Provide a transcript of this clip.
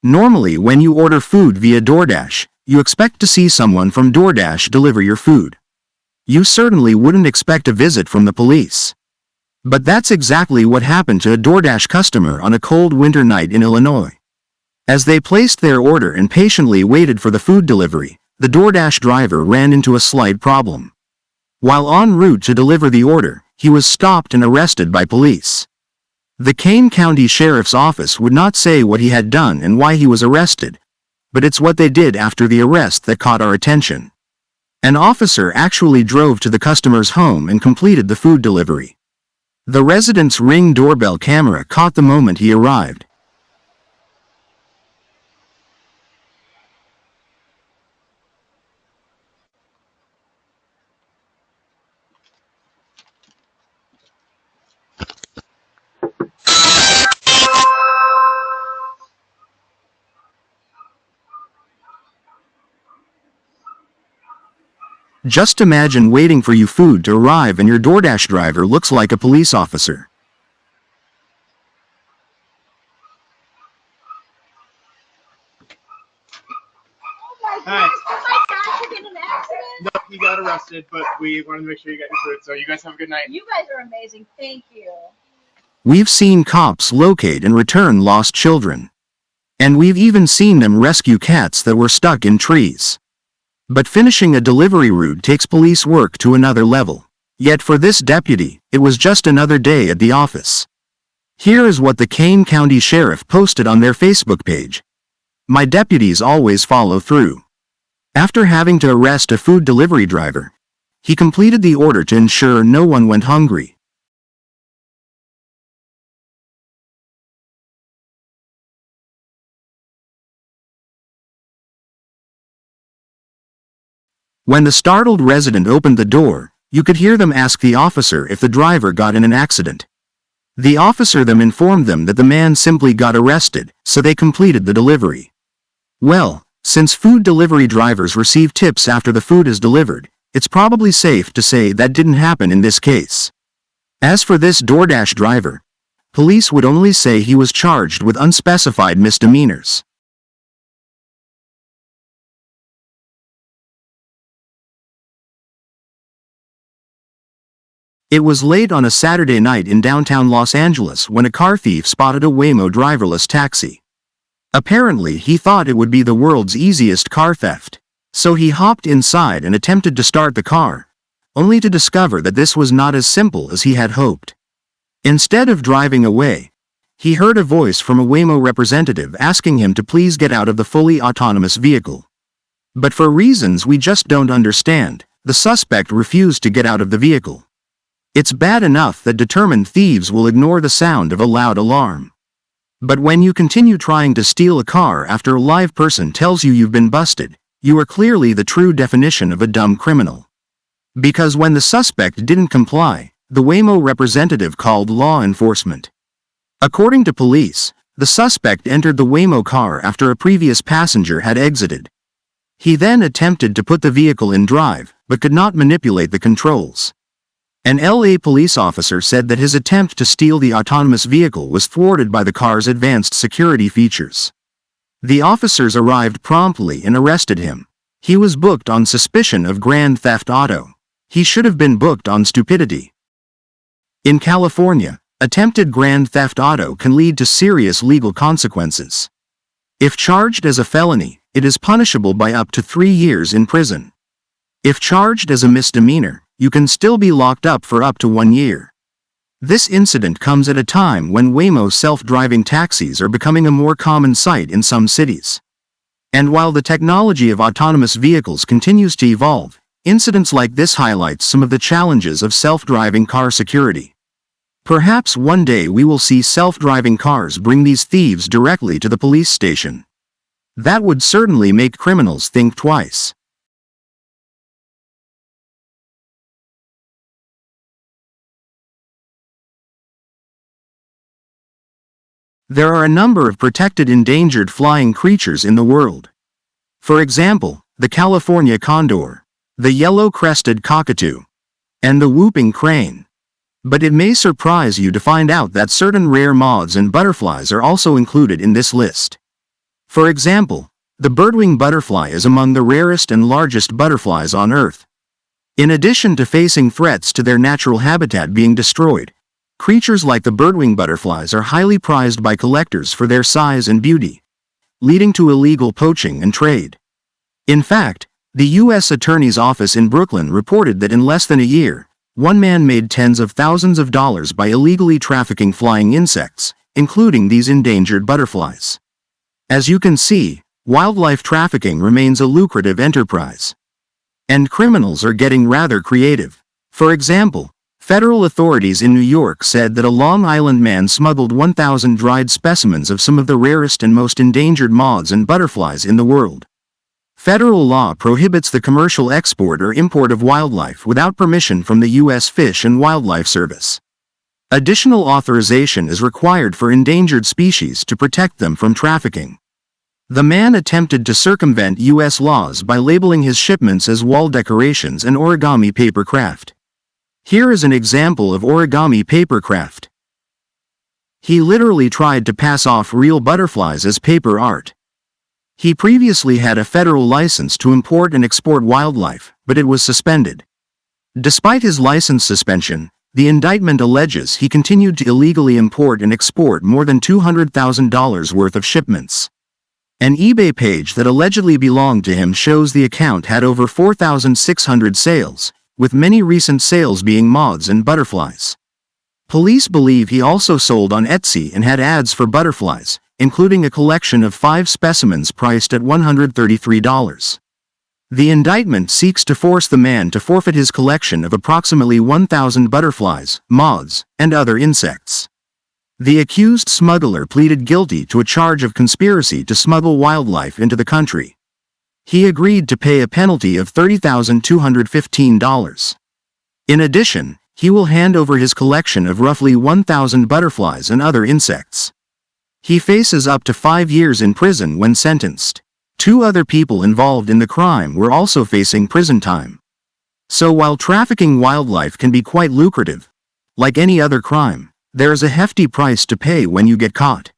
Normally, when you order food via DoorDash, you expect to see someone from DoorDash deliver your food. You certainly wouldn't expect a visit from the police. But that's exactly what happened to a DoorDash customer on a cold winter night in Illinois. As they placed their order and patiently waited for the food delivery, the DoorDash driver ran into a slight problem. While en route to deliver the order, he was stopped and arrested by police. The Kane County Sheriff's Office would not say what he had done and why he was arrested, but it's what they did after the arrest that caught our attention. An officer actually drove to the customer's home and completed the food delivery. The resident's Ring doorbell camera caught the moment he arrived. Just imagine waiting for your food to arrive and your DoorDash driver looks like a police officer. Hi. My dad was in an accident? No, he got arrested, but we wanted to make sure you got your food. So you guys have a good night. You guys are amazing. Thank you. We've seen cops locate and return lost children. And we've even seen them rescue cats that were stuck in trees. But finishing a delivery route takes police work to another level. Yet for this deputy, it was just another day at the office. Here is what the Kane County Sheriff posted on their Facebook page. My deputies always follow through. After having to arrest a food delivery driver, he completed the order to ensure no one went hungry. When the startled resident opened the door, you could hear them ask the officer if the driver got in an accident. The officer then informed them that the man simply got arrested, so they completed the delivery. Well, since food delivery drivers receive tips after the food is delivered, it's probably safe to say that didn't happen in this case. As for this DoorDash driver, police would only say he was charged with unspecified misdemeanors. It was late on a Saturday night in downtown Los Angeles when a car thief spotted a Waymo driverless taxi. Apparently, he thought it would be the world's easiest car theft, so he hopped inside and attempted to start the car, only to discover that this was not as simple as he had hoped. Instead of driving away, he heard a voice from a Waymo representative asking him to please get out of the fully autonomous vehicle. But for reasons we just don't understand, the suspect refused to get out of the vehicle. It's bad enough that determined thieves will ignore the sound of a loud alarm. But when you continue trying to steal a car after a live person tells you you've been busted, you are clearly the true definition of a dumb criminal. Because when the suspect didn't comply, the Waymo representative called law enforcement. According to police, the suspect entered the Waymo car after a previous passenger had exited. He then attempted to put the vehicle in drive, but could not manipulate the controls. An LA police officer said that his attempt to steal the autonomous vehicle was thwarted by the car's advanced security features. The officers arrived promptly and arrested him. He was booked on suspicion of grand theft auto. He should have been booked on stupidity. In California, attempted grand theft auto can lead to serious legal consequences. If charged as a felony, it is punishable by up to 3 years in prison. If charged as a misdemeanor, you can still be locked up for up to 1 year. This incident comes at a time when Waymo self-driving taxis are becoming a more common sight in some cities. And while the technology of autonomous vehicles continues to evolve, incidents like this highlight some of the challenges of self-driving car security. Perhaps one day we will see self-driving cars bring these thieves directly to the police station. That would certainly make criminals think twice. There are a number of protected endangered flying creatures in the world. For example, the California condor, the yellow-crested cockatoo, and the whooping crane. But it may surprise you to find out that certain rare moths and butterflies are also included in this list. For example, the birdwing butterfly is among the rarest and largest butterflies on Earth. In addition to facing threats to their natural habitat being destroyed, creatures like the birdwing butterflies are highly prized by collectors for their size and beauty, leading to illegal poaching and trade. In fact, the U.S. Attorney's Office in Brooklyn reported that in less than a year, one man made tens of thousands of dollars by illegally trafficking flying insects, including these endangered butterflies. As you can see, wildlife trafficking remains a lucrative enterprise. And criminals are getting rather creative. For example, federal authorities in New York said that a Long Island man smuggled 1,000 dried specimens of some of the rarest and most endangered moths and butterflies in the world. Federal law prohibits the commercial export or import of wildlife without permission from the U.S. Fish and Wildlife Service. Additional authorization is required for endangered species to protect them from trafficking. The man attempted to circumvent U.S. laws by labeling his shipments as wall decorations and origami paper craft. Here is an example of origami paper craft. He literally tried to pass off real butterflies as paper art. He previously had a federal license to import and export wildlife, but it was suspended. Despite his license suspension, the indictment alleges he continued to illegally import and export more than $200,000 worth of shipments. An eBay page that allegedly belonged to him shows the account had over 4,600 sales, with many recent sales being moths and butterflies. Police believe he also sold on Etsy and had ads for butterflies, including a collection of 5 specimens priced at $133. The indictment seeks to force the man to forfeit his collection of approximately 1,000 butterflies, moths, and other insects. The accused smuggler pleaded guilty to a charge of conspiracy to smuggle wildlife into the country. He agreed to pay a penalty of $30,215. In addition, he will hand over his collection of roughly 1,000 butterflies and other insects. He faces up to 5 years in prison when sentenced. 2 other people involved in the crime were also facing prison time. So while trafficking wildlife can be quite lucrative, like any other crime, there is a hefty price to pay when you get caught.